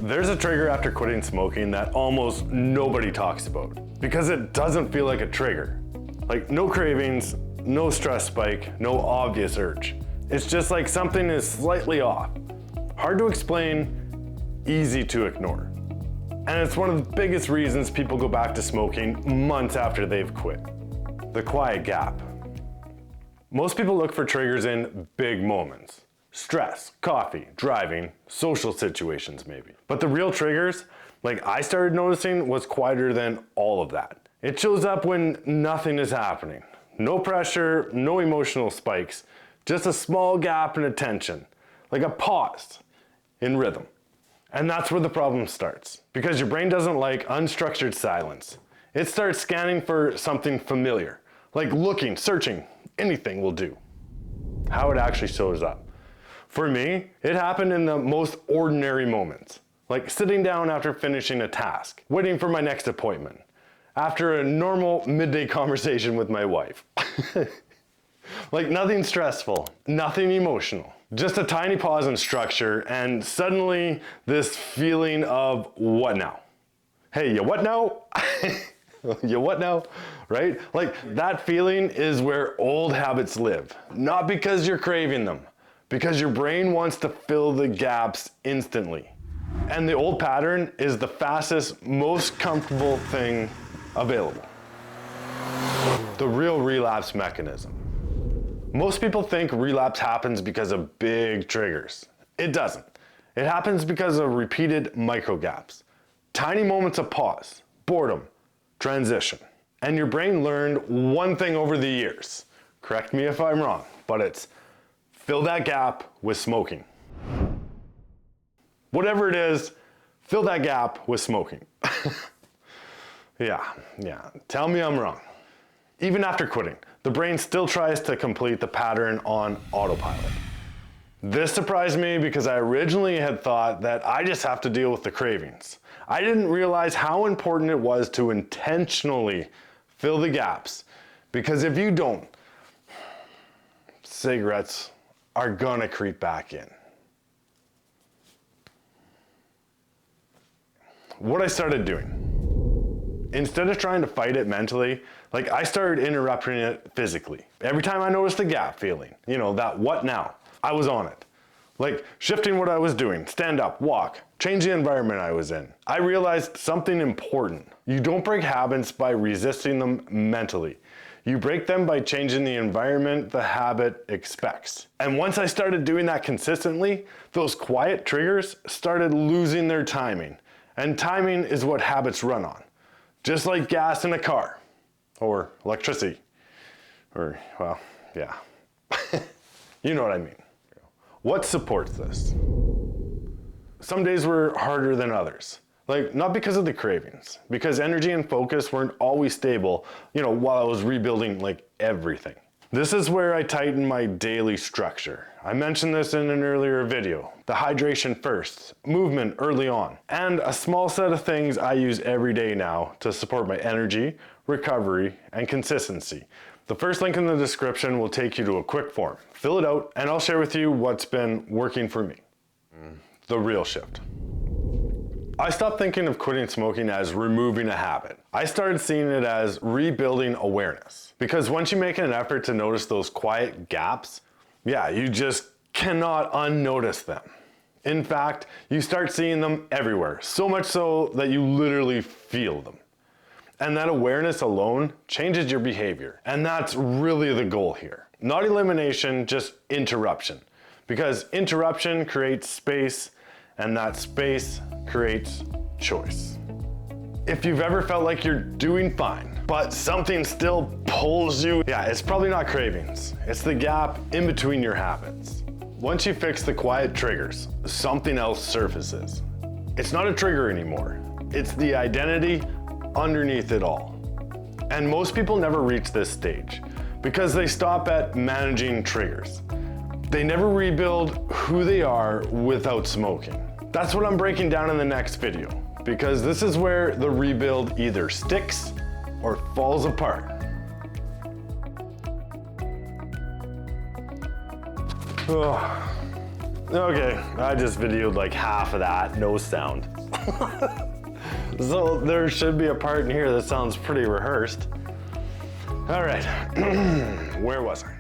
There's a trigger after quitting smoking that almost nobody talks about because it doesn't feel like a trigger. Like no cravings, no stress spike, no obvious urge. It's just like something is slightly off. Hard to explain, easy to ignore. And it's one of the biggest reasons people go back to smoking months after they've quit. The quiet gap. Most people look for triggers in big moments. Stress, coffee, driving, social situations maybe. But the real triggers, like I started noticing, was quieter than all of that. It shows up when nothing is happening. No pressure, no emotional spikes, just a small gap in attention, like a pause in rhythm. And that's where the problem starts, because your brain doesn't like unstructured silence. It starts scanning for something familiar, like looking, searching, anything will do. How it actually shows up. For me, it happened in the most ordinary moments, like sitting down after finishing a task, waiting for my next appointment, after a normal midday conversation with my wife. Like nothing stressful, nothing emotional, just a tiny pause in structure, and suddenly this feeling of what now? Hey, you what now? You what now? Right? Like that feeling is where old habits live, not because you're craving them, because your brain wants to fill the gaps instantly. And the old pattern is the fastest, most comfortable thing available. The real relapse mechanism. Most people think relapse happens because of big triggers. It doesn't. It happens because of repeated micro gaps, tiny moments of pause, boredom, transition. And your brain learned one thing over the years. Correct me if I'm wrong, but it's fill that gap with smoking. Whatever it is, fill that gap with smoking. Yeah, tell me I'm wrong. Even after quitting, the brain still tries to complete the pattern on autopilot. This surprised me because I originally had thought that I just have to deal with the cravings. I didn't realize how important it was to intentionally fill the gaps, because if you don't, cigarettes are gonna creep back in. What I started doing, instead of trying to fight it mentally, like I started interrupting it physically. Every time I noticed a gap feeling, that what now, I was on it. Like shifting what I was doing, stand up, walk, change the environment I was in. I realized something important. You don't break habits by resisting them mentally. You break them by changing the environment the habit expects. And once I started doing that consistently, those quiet triggers started losing their timing. And timing is what habits run on. Just like gas in a car, or electricity, or, well, yeah. You know what I mean. What supports this? Some days were harder than others. Like, not because of the cravings, because energy and focus weren't always stable, while I was rebuilding everything. This is where I tighten my daily structure. I mentioned this in an earlier video. The hydration first, movement early on, and a small set of things I use every day now to support my energy, recovery, and consistency. The first link in the description will take you to a quick form. Fill it out, and I'll share with you what's been working for me. The real shift. I stopped thinking of quitting smoking as removing a habit. I started seeing it as rebuilding awareness. Because once you make an effort to notice those quiet gaps, you just cannot unnotice them. In fact, you start seeing them everywhere, so much so that you literally feel them. And that awareness alone changes your behavior. And that's really the goal here. Not elimination, just interruption. Because interruption creates space, and that space creates choice. If you've ever felt like you're doing fine, but something still pulls you, it's probably not cravings. It's the gap in between your habits. Once you fix the quiet triggers, something else surfaces. It's not a trigger anymore. It's the identity underneath it all. And most people never reach this stage because they stop at managing triggers. They never rebuild who they are without smoking. That's what I'm breaking down in the next video, because this is where the rebuild either sticks or falls apart. Okay, I just videoed like half of that, no sound. So there should be a part in here that sounds pretty rehearsed. All right, where was I?